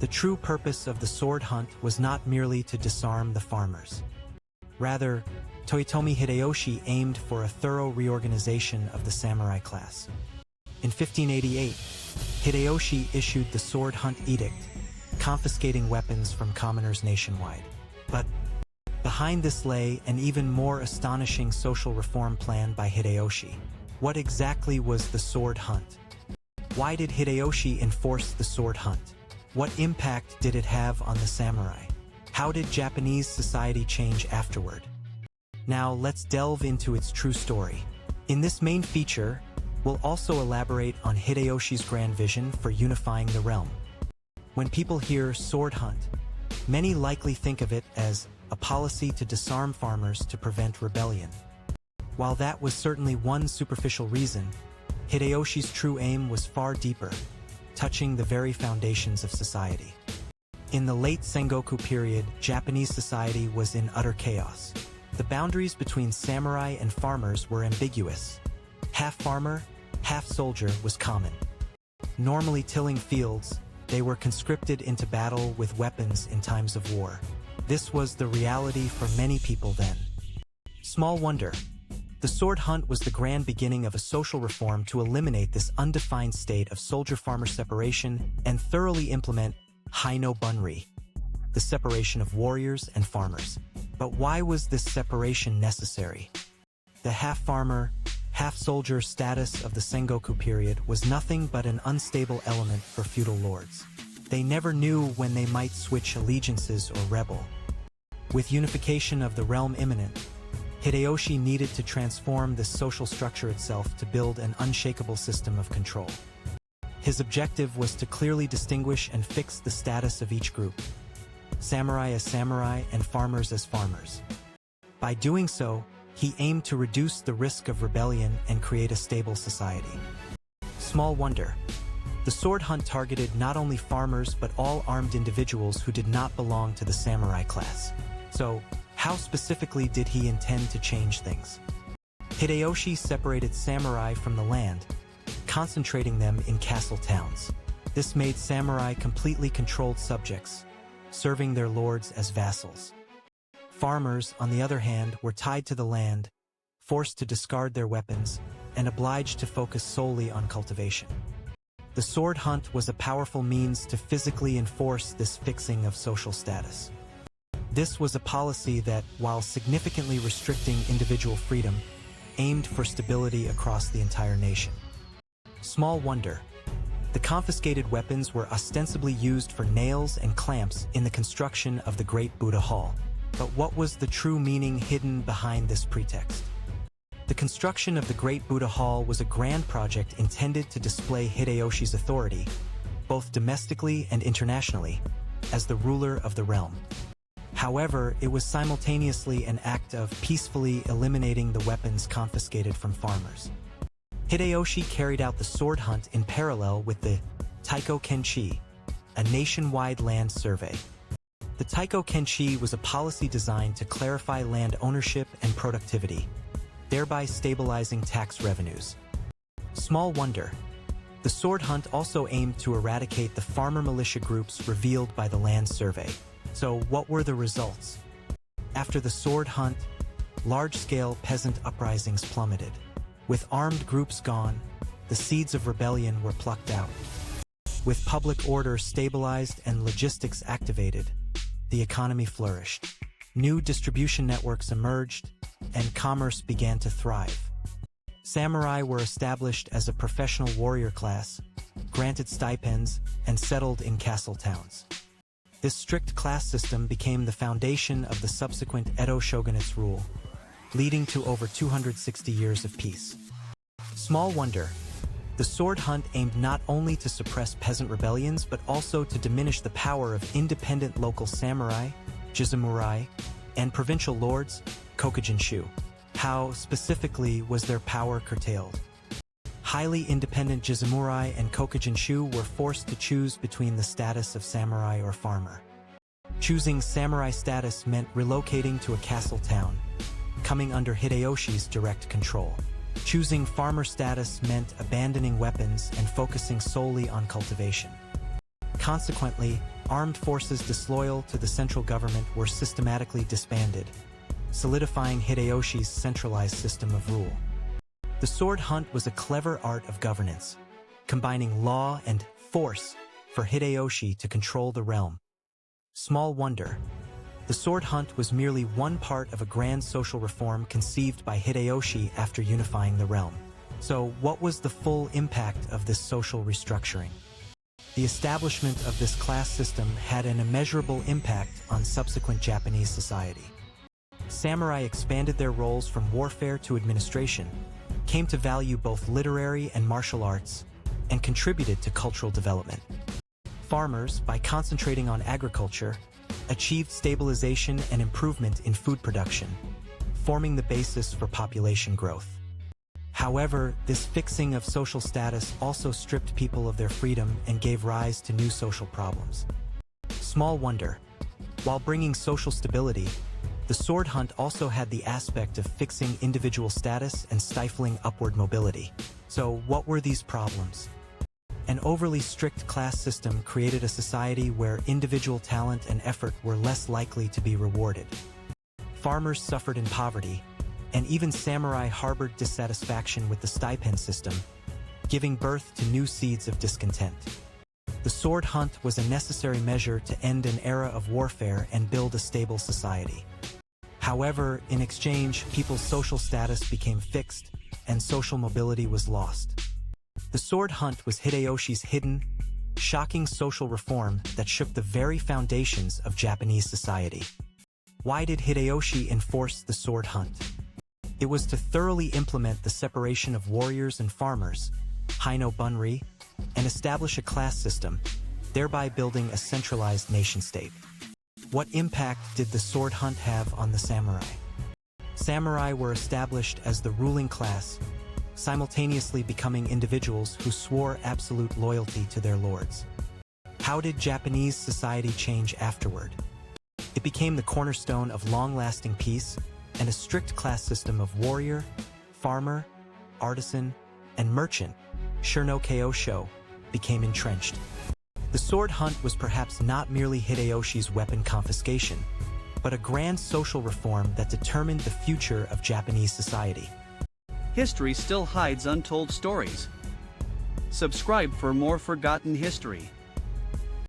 The true purpose of the sword hunt was not merely to disarm the farmers. Rather, Toyotomi Hideyoshi aimed for a thorough reorganization of the samurai class. In 1588, Hideyoshi issued the Sword Hunt Edict, confiscating weapons from commoners nationwide. But behind this lay an even more astonishing social reform plan by Hideyoshi. What exactly was the sword hunt? Why did Hideyoshi enforce the sword hunt? What impact did it have on the samurai? How did Japanese society change afterward? Now let's delve into its true story. In this main feature, we'll also elaborate on Hideyoshi's grand vision for unifying the realm. When people hear sword hunt, many likely think of it as a policy to disarm farmers to prevent rebellion. While that was certainly one superficial reason, Hideyoshi's true aim was far deeper, touching the very foundations of society. In the late Sengoku period, Japanese society was in utter chaos. The boundaries between samurai and farmers were ambiguous. Half farmer, half soldier was common. Normally tilling fields, they were conscripted into battle with weapons in times of war. This was the reality for many people then. Small wonder. The sword hunt was the grand beginning of a social reform to eliminate this undefined state of soldier-farmer separation and thoroughly implement Haino Bunri, the separation of warriors and farmers. But why was this separation necessary? The half-farmer, half-soldier status of the Sengoku period was nothing but an unstable element for feudal lords. They never knew when they might switch allegiances or rebel. With unification of the realm imminent, Hideyoshi needed to transform this social structure itself to build an unshakable system of control. His objective was to clearly distinguish and fix the status of each group, samurai as samurai and farmers as farmers. By doing so, he aimed to reduce the risk of rebellion and create a stable society. Small wonder. The sword hunt targeted not only farmers but all armed individuals who did not belong to the samurai class. So, how specifically did he intend to change things? Hideyoshi separated samurai from the land, concentrating them in castle towns. This made samurai completely controlled subjects, serving their lords as vassals. Farmers, on the other hand, were tied to the land, forced to discard their weapons, and obliged to focus solely on cultivation. The sword hunt was a powerful means to physically enforce this fixing of social status. This was a policy that, while significantly restricting individual freedom, aimed for stability across the entire nation. Small wonder. The confiscated weapons were ostensibly used for nails and clamps in the construction of the Great Buddha Hall. But what was the true meaning hidden behind this pretext? The construction of the Great Buddha Hall was a grand project intended to display Hideyoshi's authority, both domestically and internationally, as the ruler of the realm. However, it was simultaneously an act of peacefully eliminating the weapons confiscated from farmers. Hideyoshi carried out the sword hunt in parallel with the Taiko Kenchi, a nationwide land survey. The Taiko Kenchi was a policy designed to clarify land ownership and productivity, thereby stabilizing tax revenues. Small wonder. The sword hunt also aimed to eradicate the farmer militia groups revealed by the land survey. So what were the results? After the sword hunt, large-scale peasant uprisings plummeted. With armed groups gone, the seeds of rebellion were plucked out. With public order stabilized and logistics activated, the economy flourished. New distribution networks emerged, and commerce began to thrive. Samurai were established as a professional warrior class, granted stipends, and settled in castle towns. This strict class system became the foundation of the subsequent Edo shogunate's rule, leading to over 260 years of peace. Small wonder. The sword hunt aimed not only to suppress peasant rebellions but also to diminish the power of independent local samurai, jisamurai, and provincial lords, kokujinshu. How, specifically, was their power curtailed? Highly independent jisamurai and kokujinshu were forced to choose between the status of samurai or farmer. Choosing samurai status meant relocating to a castle town, coming under Hideyoshi's direct control. Choosing farmer status meant abandoning weapons and focusing solely on cultivation. Consequently, armed forces disloyal to the central government were systematically disbanded, solidifying Hideyoshi's centralized system of rule. The sword hunt was a clever art of governance, combining law and force for Hideyoshi to control the realm. Small wonder, the sword hunt was merely one part of a grand social reform conceived by Hideyoshi after unifying the realm. So, what was the full impact of this social restructuring? The establishment of this class system had an immeasurable impact on subsequent Japanese society. Samurai expanded their roles from warfare to administration, came to value both literary and martial arts, and contributed to cultural development. Farmers, by concentrating on agriculture, achieved stabilization and improvement in food production, forming the basis for population growth. However, this fixing of social status also stripped people of their freedom and gave rise to new social problems. Small wonder, while bringing social stability, the sword hunt also had the aspect of fixing individual status and stifling upward mobility. So, what were these problems? An overly strict class system created a society where individual talent and effort were less likely to be rewarded. Farmers suffered in poverty, and even samurai harbored dissatisfaction with the stipend system, giving birth to new seeds of discontent. The sword hunt was a necessary measure to end an era of warfare and build a stable society. However, in exchange, people's social status became fixed, and social mobility was lost. The sword hunt was Hideyoshi's hidden, shocking social reform that shook the very foundations of Japanese society. Why did Hideyoshi enforce the sword hunt? It was to thoroughly implement the separation of warriors and farmers, Haino Bunri, and establish a class system, thereby building a centralized nation-state. What impact did the sword hunt have on the samurai? Samurai were established as the ruling class, simultaneously becoming individuals who swore absolute loyalty to their lords. How did Japanese society change afterward? It became the cornerstone of long-lasting peace, and a strict class system of warrior, farmer, artisan, and merchant, Shirno-Kyo-Sho, became entrenched. The sword hunt was perhaps not merely Hideyoshi's weapon confiscation, but a grand social reform that determined the future of Japanese society. History still hides untold stories. Subscribe for more forgotten history.